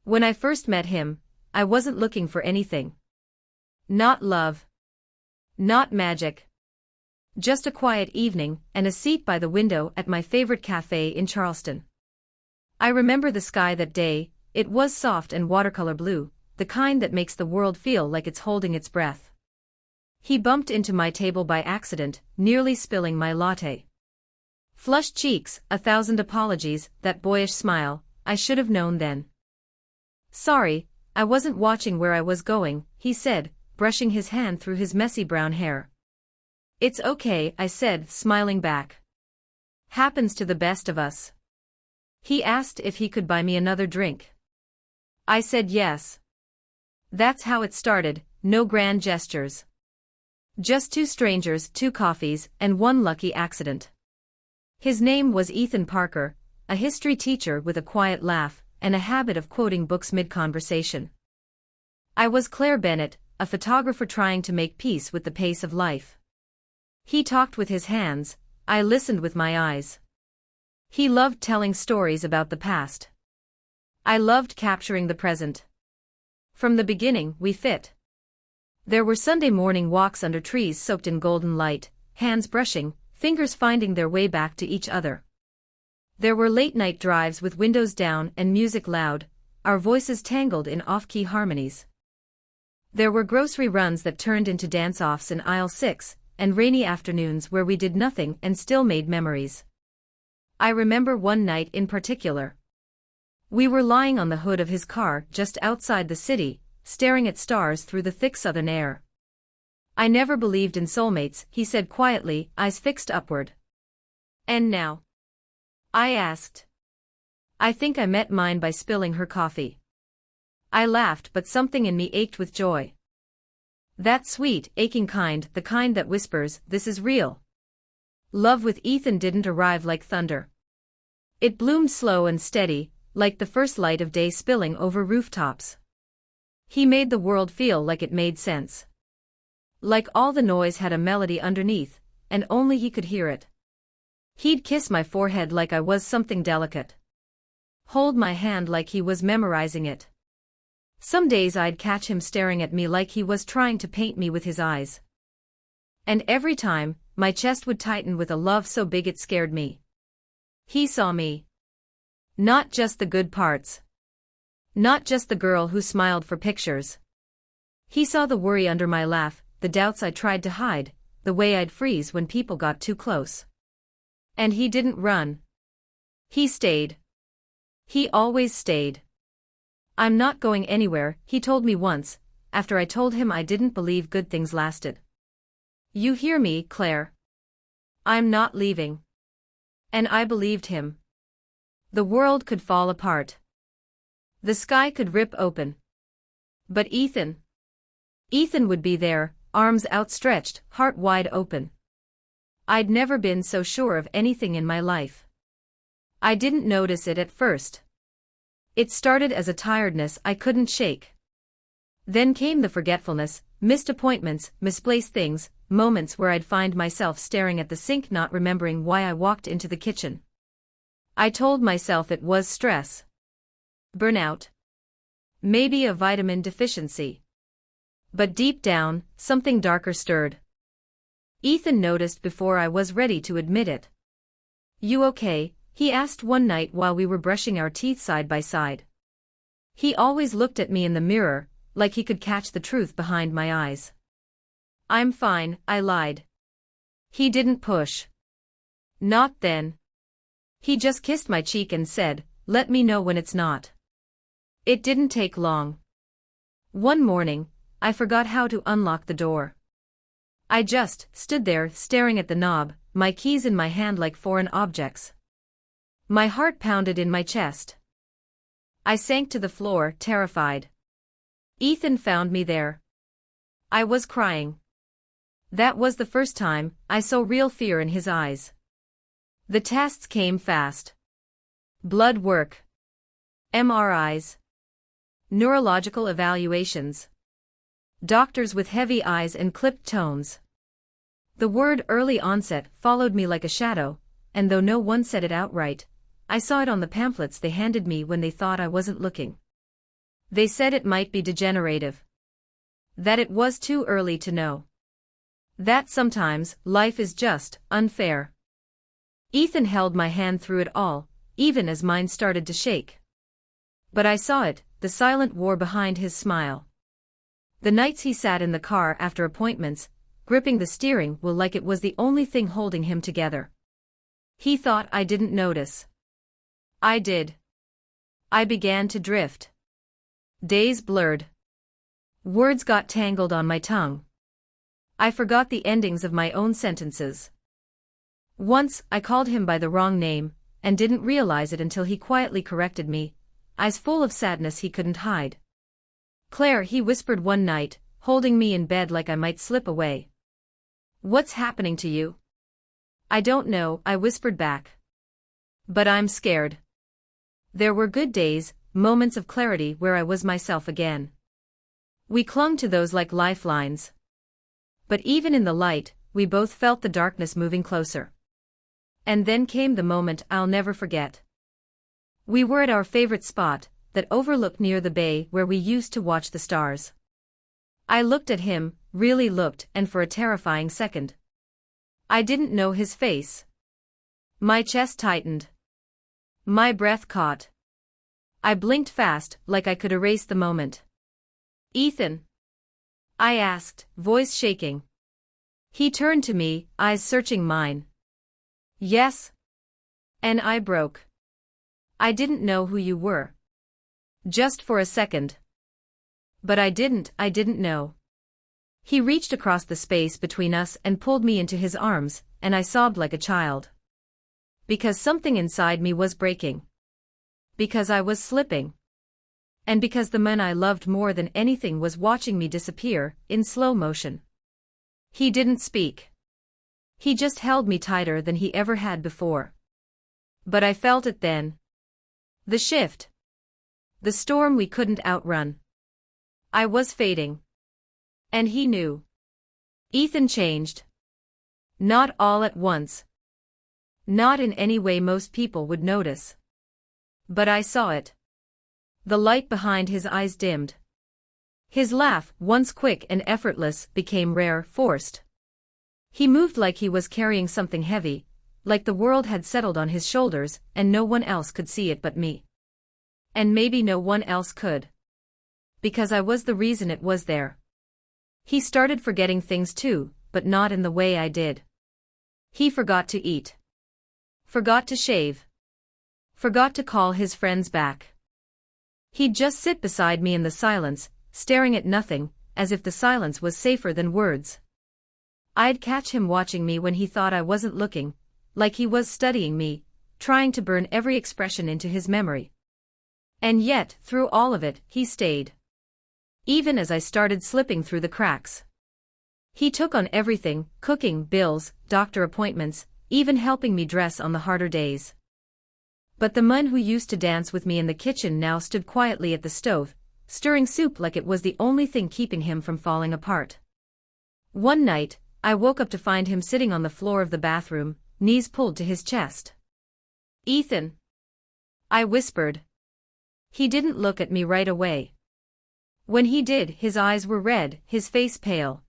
When I first met him, I wasn't looking for anything. Not love. Not magic. Just a quiet evening and a seat by the window at my favorite cafe in Charleston. I remember the sky that day. It was soft and watercolor blue, the kind that makes the world feel like it's holding its breath. He bumped into my table by accident, nearly spilling my latte. Flushed cheeks, 1,000 apologies, that boyish smile, I should have known then. Sorry, I wasn't watching where I was going, he said, brushing his hand through his messy brown hair. It's okay, I said, smiling back. Happens to the best of us. He asked if he could buy me another drink. I said yes. That's how it started, no grand gestures. Just two strangers, 2 coffees, and one lucky accident. His name was Ethan Parker, a history teacher with a quiet laugh and a habit of quoting books mid-conversation. I was Claire Bennett, a photographer trying to make peace with the pace of life. He talked with his hands, I listened with my eyes. He loved telling stories about the past. I loved capturing the present. From the beginning, we fit. There were Sunday morning walks under trees soaked in golden light, hands brushing, fingers finding their way back to each other. There were late-night drives with windows down and music loud, our voices tangled in off-key harmonies. There were grocery runs that turned into dance-offs in aisle 6, and rainy afternoons where we did nothing and still made memories. I remember one night in particular. We were lying on the hood of his car just outside the city, staring at stars through the thick southern air. I never believed in soulmates, he said quietly, eyes fixed upward. And now? I asked. I think I met mine by spilling her coffee. I laughed, but something in me ached with joy. That sweet, aching kind, the kind that whispers, this is real. Love with Ethan didn't arrive like thunder. It bloomed slow and steady, like the first light of day spilling over rooftops. He made the world feel like it made sense. Like all the noise had a melody underneath, and only he could hear it. He'd kiss my forehead like I was something delicate. Hold my hand like he was memorizing it. Some days I'd catch him staring at me like he was trying to paint me with his eyes. And every time, my chest would tighten with a love so big it scared me. He saw me. Not just the good parts. Not just the girl who smiled for pictures. He saw the worry under my laugh, the doubts I tried to hide, the way I'd freeze when people got too close. And he didn't run. He stayed. He always stayed. I'm not going anywhere, he told me once, after I told him I didn't believe good things lasted. You hear me, Claire? I'm not leaving. And I believed him. The world could fall apart. The sky could rip open. But Ethan would be there, arms outstretched, heart wide open. I'd never been so sure of anything in my life. I didn't notice it at first. It started as a tiredness I couldn't shake. Then came the forgetfulness, missed appointments, misplaced things, moments where I'd find myself staring at the sink not remembering why I walked into the kitchen. I told myself it was stress. Burnout. Maybe a vitamin deficiency. But deep down, something darker stirred. Ethan noticed before I was ready to admit it. You okay? He asked one night while we were brushing our teeth side by side. He always looked at me in the mirror, like he could catch the truth behind my eyes. I'm fine, I lied. He didn't push. Not then. He just kissed my cheek and said, let me know when it's not. It didn't take long. One morning, I forgot how to unlock the door. I just stood there staring at the knob, my keys in my hand like foreign objects. My heart pounded in my chest. I sank to the floor, terrified. Ethan found me there. I was crying. That was the first time I saw real fear in his eyes. The tests came fast. Blood work. MRIs. Neurological evaluations. Doctors with heavy eyes and clipped tones. The word early onset followed me like a shadow, and though no one said it outright, I saw it on the pamphlets they handed me when they thought I wasn't looking. They said it might be degenerative. That it was too early to know. That sometimes, life is just unfair. Ethan held my hand through it all, even as mine started to shake. But I saw it, the silent war behind his smile. The nights he sat in the car after appointments, gripping the steering wheel like it was the only thing holding him together. He thought I didn't notice. I did. I began to drift. Days blurred. Words got tangled on my tongue. I forgot the endings of my own sentences. Once, I called him by the wrong name, and didn't realize it until he quietly corrected me, eyes full of sadness he couldn't hide. "Claire," he whispered one night, holding me in bed like I might slip away. "What's happening to you?" "I don't know," I whispered back. "But I'm scared." There were good days, moments of clarity where I was myself again. We clung to those like lifelines. But even in the light, we both felt the darkness moving closer. And then came the moment I'll never forget. We were at our favorite spot, that overlooked near the bay where we used to watch the stars. I looked at him, really looked, and for a terrifying second. I didn't know his face. My chest tightened. My breath caught. I blinked fast, like I could erase the moment. "Ethan?" I asked, voice shaking. He turned to me, eyes searching mine. "Yes?" And I broke. "I didn't know who you were. Just for a second. But I didn't know." He reached across the space between us and pulled me into his arms, and I sobbed like a child. Because something inside me was breaking. Because I was slipping. And because the man I loved more than anything was watching me disappear, in slow motion. He didn't speak. He just held me tighter than he ever had before. But I felt it then. The shift. The storm we couldn't outrun. I was fading. And he knew. Ethan changed. Not all at once. Not in any way most people would notice. But I saw it. The light behind his eyes dimmed. His laugh, once quick and effortless, became rare, forced. He moved like he was carrying something heavy, like the world had settled on his shoulders and no one else could see it but me. And maybe no one else could. Because I was the reason it was there. He started forgetting things too, but not in the way I did. He forgot to eat. Forgot to shave. Forgot to call his friends back. He'd just sit beside me in the silence, staring at nothing, as if the silence was safer than words. I'd catch him watching me when he thought I wasn't looking, like he was studying me, trying to burn every expression into his memory. And yet, through all of it, he stayed. Even as I started slipping through the cracks. He took on everything, cooking, bills, doctor appointments, even helping me dress on the harder days. But the man who used to dance with me in the kitchen now stood quietly at the stove, stirring soup like it was the only thing keeping him from falling apart. One night, I woke up to find him sitting on the floor of the bathroom, knees pulled to his chest. "Ethan?" I whispered. He didn't look at me right away. When he did, his eyes were red, his face pale.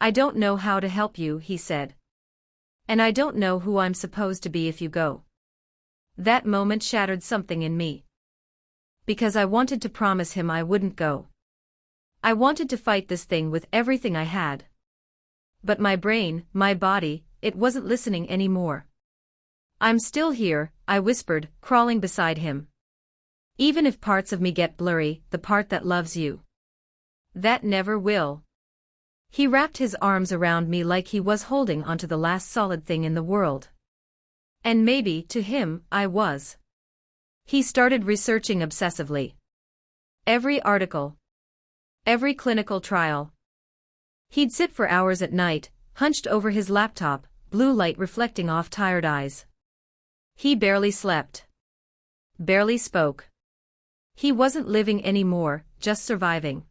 "I don't know how to help you," he said. "And I don't know who I'm supposed to be if you go." That moment shattered something in me. Because I wanted to promise him I wouldn't go. I wanted to fight this thing with everything I had. But my brain, my body, it wasn't listening anymore. "I'm still here," I whispered, crawling beside him. "Even if parts of me get blurry, the part that loves you. That never will." He wrapped his arms around me like he was holding onto the last solid thing in the world. And maybe, to him, I was. He started researching obsessively. Every article. Every clinical trial. He'd sit for hours at night, hunched over his laptop, blue light reflecting off tired eyes. He barely slept. Barely spoke. He wasn't living anymore, just surviving.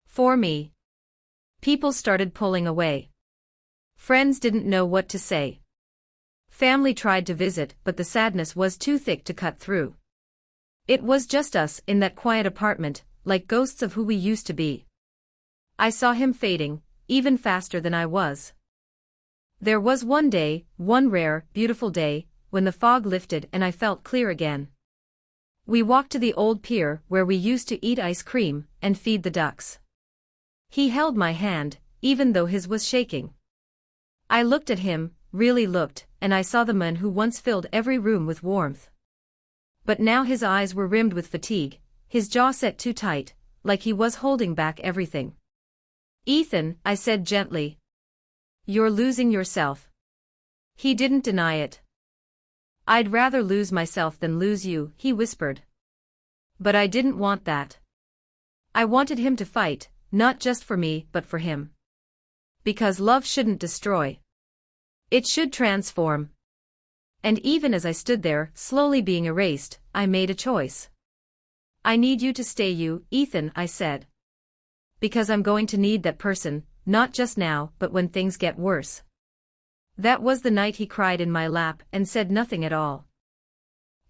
For me. People started pulling away. Friends didn't know what to say. Family tried to visit, but the sadness was too thick to cut through. It was just us in that quiet apartment, like ghosts of who we used to be. I saw him fading, even faster than I was. There was one day, one rare, beautiful day, when the fog lifted and I felt clear again. We walked to the old pier where we used to eat ice cream and feed the ducks. He held my hand, even though his was shaking. I looked at him, really looked, and I saw the man who once filled every room with warmth. But now his eyes were rimmed with fatigue, his jaw set too tight, like he was holding back everything. "Ethan," I said gently. "You're losing yourself." He didn't deny it. "I'd rather lose myself than lose you," he whispered. But I didn't want that. I wanted him to fight, not just for me but for him. Because love shouldn't destroy. It should transform. And even as I stood there, slowly being erased, I made a choice. "I need you to stay, Ethan," I said. "Because I'm going to need that person, not just now but when things get worse." That was the night he cried in my lap and said nothing at all.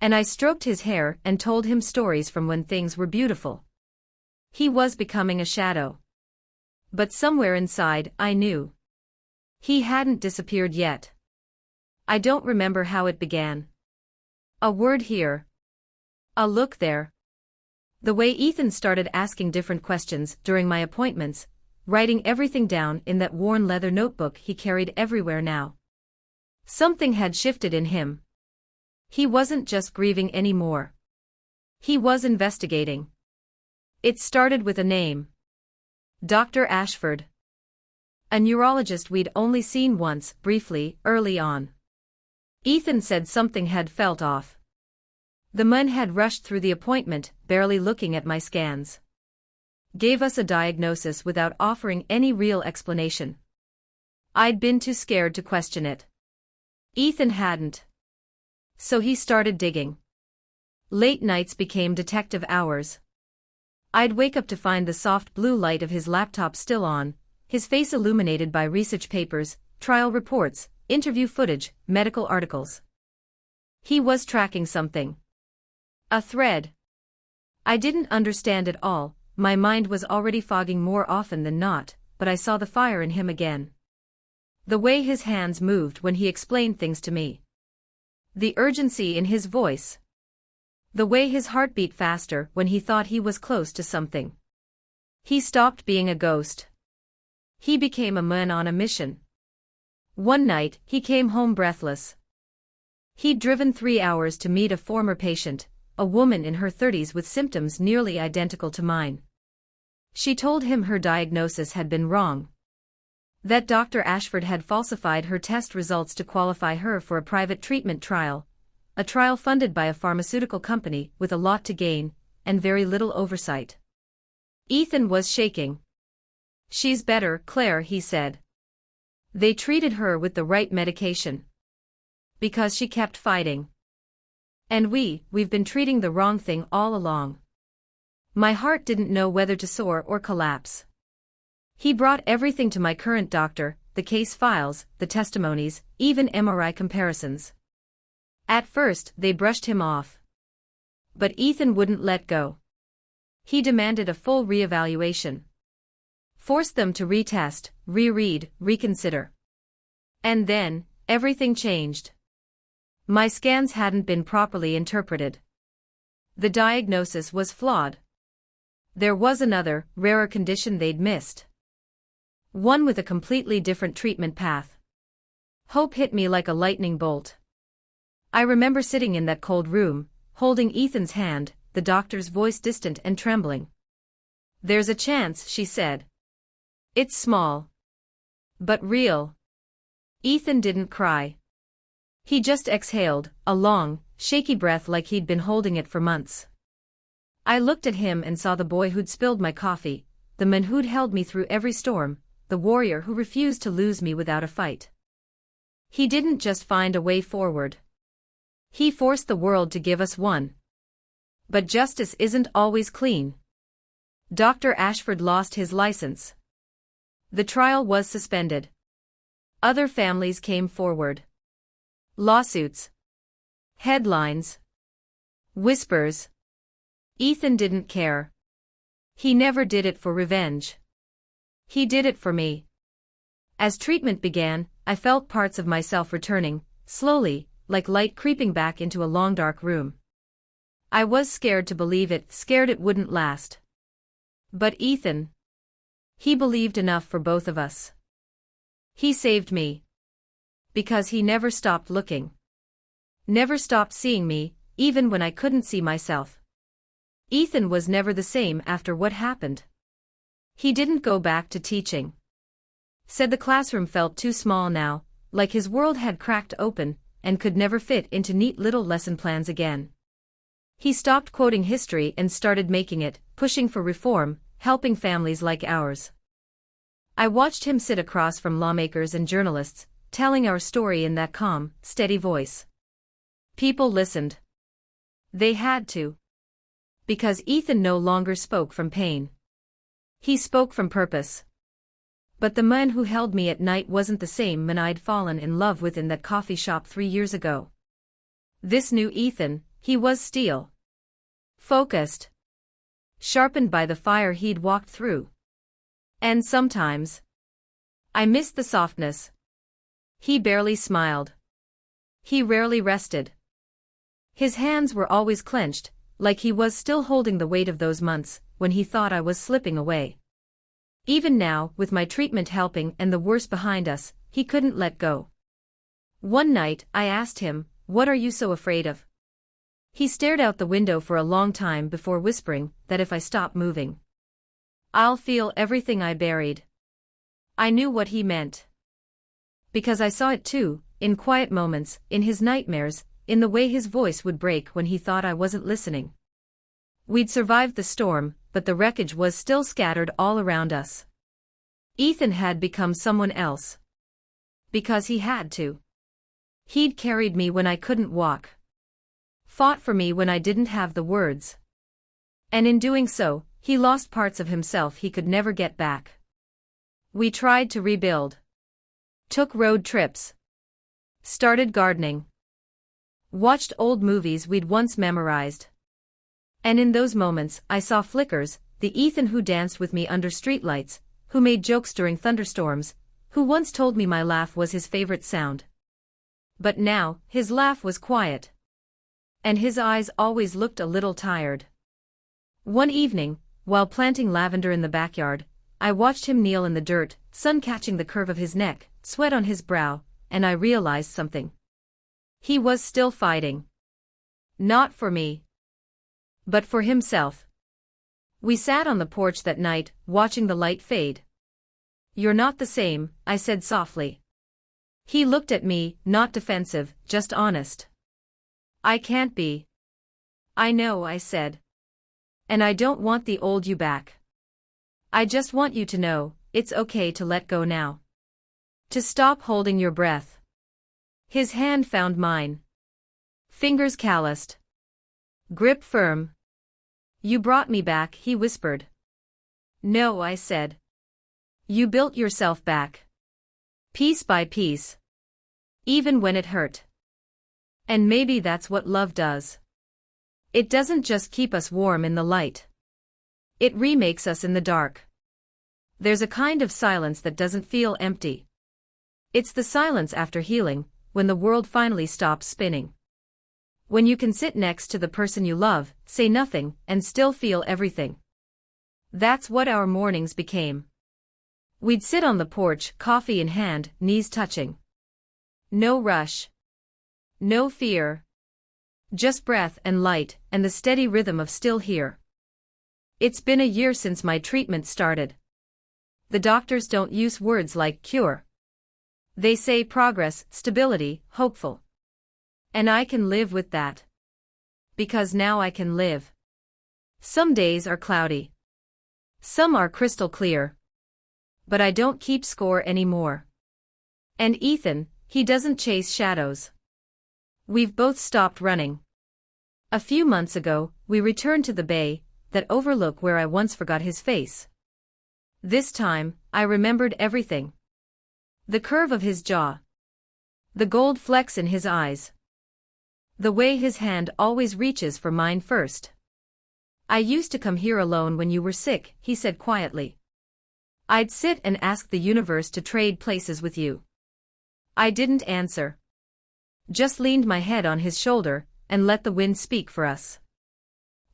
And I stroked his hair and told him stories from when things were beautiful. He was becoming a shadow. But somewhere inside, I knew. He hadn't disappeared yet. I don't remember how it began. A word here. A look there. The way Ethan started asking different questions during my appointments, writing everything down in that worn leather notebook he carried everywhere now. Something had shifted in him. He wasn't just grieving anymore. He was investigating. It started with a name. Dr. Ashford. A neurologist we'd only seen once, briefly, early on. Ethan said something had felt off. The man had rushed through the appointment, barely looking at my scans. Gave us a diagnosis without offering any real explanation. I'd been too scared to question it. Ethan hadn't. So he started digging. Late nights became detective hours. I'd wake up to find the soft blue light of his laptop still on, his face illuminated by research papers, trial reports, interview footage, medical articles. He was tracking something. A thread. I didn't understand it all, my mind was already fogging more often than not, but I saw the fire in him again. The way his hands moved when he explained things to me. The urgency in his voice. The way his heart beat faster when he thought he was close to something. He stopped being a ghost. He became a man on a mission. One night, he came home breathless. He'd driven 3 hours to meet a former patient, a woman in her 30s with symptoms nearly identical to mine. She told him her diagnosis had been wrong. That Dr. Ashford had falsified her test results to qualify her for a private treatment trial, a trial funded by a pharmaceutical company with a lot to gain, and very little oversight. Ethan was shaking. "She's better, Claire," he said. "They treated her with the right medication. Because she kept fighting. And we've been treating the wrong thing all along." My heart didn't know whether to soar or collapse. He brought everything to my current doctor, the case files, the testimonies, even MRI comparisons. At first, they brushed him off. But Ethan wouldn't let go. He demanded a full reevaluation. Forced them to retest, reread, reconsider. And then, everything changed. My scans hadn't been properly interpreted. The diagnosis was flawed. There was another, rarer condition they'd missed. One with a completely different treatment path. Hope hit me like a lightning bolt. I remember sitting in that cold room, holding Ethan's hand, the doctor's voice distant and trembling. "There's a chance," she said. "It's small. But real." Ethan didn't cry. He just exhaled, a long, shaky breath like he'd been holding it for months. I looked at him and saw the boy who'd spilled my coffee, the man who'd held me through every storm, the warrior who refused to lose me without a fight. He didn't just find a way forward. He forced the world to give us one. But justice isn't always clean. Dr. Ashford lost his license. The trial was suspended. Other families came forward. Lawsuits. Headlines. Whispers. Ethan didn't care. He never did it for revenge. He did it for me. As treatment began, I felt parts of myself returning, slowly, like light creeping back into a long dark room. I was scared to believe it, scared it wouldn't last. But Ethan. He believed enough for both of us. He saved me. Because he never stopped looking. Never stopped seeing me, even when I couldn't see myself. Ethan was never the same after what happened. He didn't go back to teaching. Said the classroom felt too small now, like his world had cracked open, and could never fit into neat little lesson plans again. He stopped quoting history and started making it, pushing for reform, helping families like ours. I watched him sit across from lawmakers and journalists, telling our story in that calm, steady voice. People listened. They had to. Because Ethan no longer spoke from pain. He spoke from purpose. But the man who held me at night wasn't the same man I'd fallen in love with in that coffee shop 3 years ago. This new Ethan, he was steel. Focused. Sharpened by the fire he'd walked through. And sometimes I missed the softness. He barely smiled. He rarely rested. His hands were always clenched, like he was still holding the weight of those months, when he thought I was slipping away. Even now, with my treatment helping and the worst behind us, he couldn't let go. One night, I asked him, "What are you so afraid of?" He stared out the window for a long time before whispering that if I stop moving, I'll feel everything I buried. I knew what he meant. Because I saw it too, in quiet moments, in his nightmares, in the way his voice would break when he thought I wasn't listening. We'd survived the storm, but the wreckage was still scattered all around us. Ethan had become someone else. Because he had to. He'd carried me when I couldn't walk. Fought for me when I didn't have the words. And in doing so, he lost parts of himself he could never get back. We tried to rebuild. Took road trips. Started gardening. Watched old movies we'd once memorized. And in those moments, I saw flickers, the Ethan who danced with me under streetlights, who made jokes during thunderstorms, who once told me my laugh was his favorite sound. But now, his laugh was quiet. And his eyes always looked a little tired. One evening, while planting lavender in the backyard, I watched him kneel in the dirt, sun catching the curve of his neck, sweat on his brow, and I realized something. He was still fighting. Not for me. But for himself. We sat on the porch that night, watching the light fade. "You're not the same," I said softly. He looked at me, not defensive, just honest. "I can't be." "I know," I said. "And I don't want the old you back. I just want you to know, it's okay to let go now. To stop holding your breath." His hand found mine. Fingers calloused. Grip firm. "You brought me back," he whispered. "No," I said. "You built yourself back. Piece by piece. Even when it hurt. And maybe that's what love does. It doesn't just keep us warm in the light. It remakes us in the dark. There's a kind of silence that doesn't feel empty. It's the silence after healing, when the world finally stops spinning. When you can sit next to the person you love, say nothing, and still feel everything. That's what our mornings became. We'd sit on the porch, coffee in hand, knees touching. No rush. No fear. Just breath and light, and the steady rhythm of still here. It's been a year since my treatment started. The doctors don't use words like cure. They say progress, stability, hopeful. And I can live with that. Because now I can live. Some days are cloudy. Some are crystal clear. But I don't keep score anymore. And Ethan, he doesn't chase shadows. We've both stopped running. A few months ago, we returned to the bay, that overlook where I once forgot his face. This time, I remembered everything. The curve of his jaw. The gold flecks in his eyes. The way his hand always reaches for mine first. I used to come here alone when you were sick, he said quietly. I'd sit and ask the universe to trade places with you. I didn't answer. Just leaned my head on his shoulder and let the wind speak for us.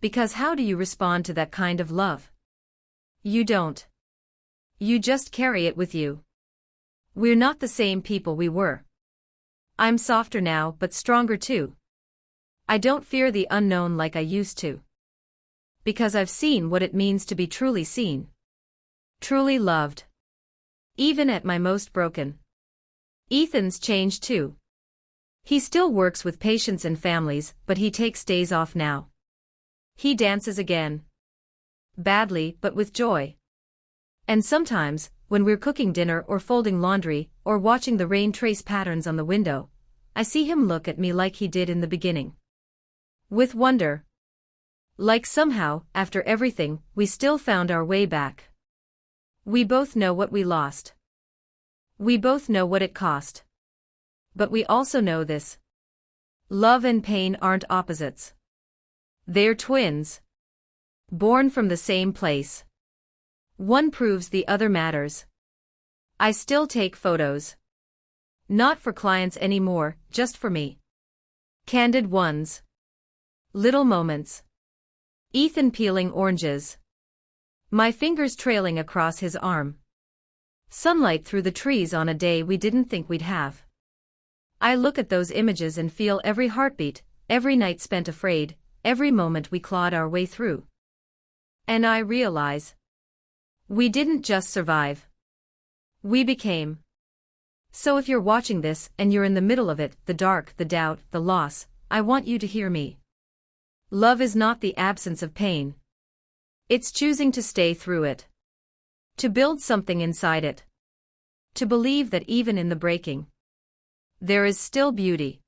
Because how do you respond to that kind of love? You don't. You just carry it with you. We're not the same people we were. I'm softer now but stronger too. I don't fear the unknown like I used to. Because I've seen what it means to be truly seen. Truly loved. Even at my most broken. Ethan's changed too. He still works with patients and families, but he takes days off now. He dances again. Badly, but with joy. And sometimes, when we're cooking dinner or folding laundry, or watching the rain trace patterns on the window, I see him look at me like he did in the beginning. With wonder. Like somehow, after everything, we still found our way back. We both know what we lost. We both know what it cost. But we also know this. Love and pain aren't opposites. They're twins. Born from the same place. One proves the other matters. I still take photos. Not for clients anymore, just for me. Candid ones. Little moments. Ethan peeling oranges. My fingers trailing across his arm. Sunlight through the trees on a day we didn't think we'd have. I look at those images and feel every heartbeat, every night spent afraid, every moment we clawed our way through. And I realize. We didn't just survive. We became. So if you're watching this and you're in the middle of it, the dark, the doubt, the loss, I want you to hear me. Love is not the absence of pain. It's choosing to stay through it. To build something inside it. To believe that even in the breaking, there is still beauty.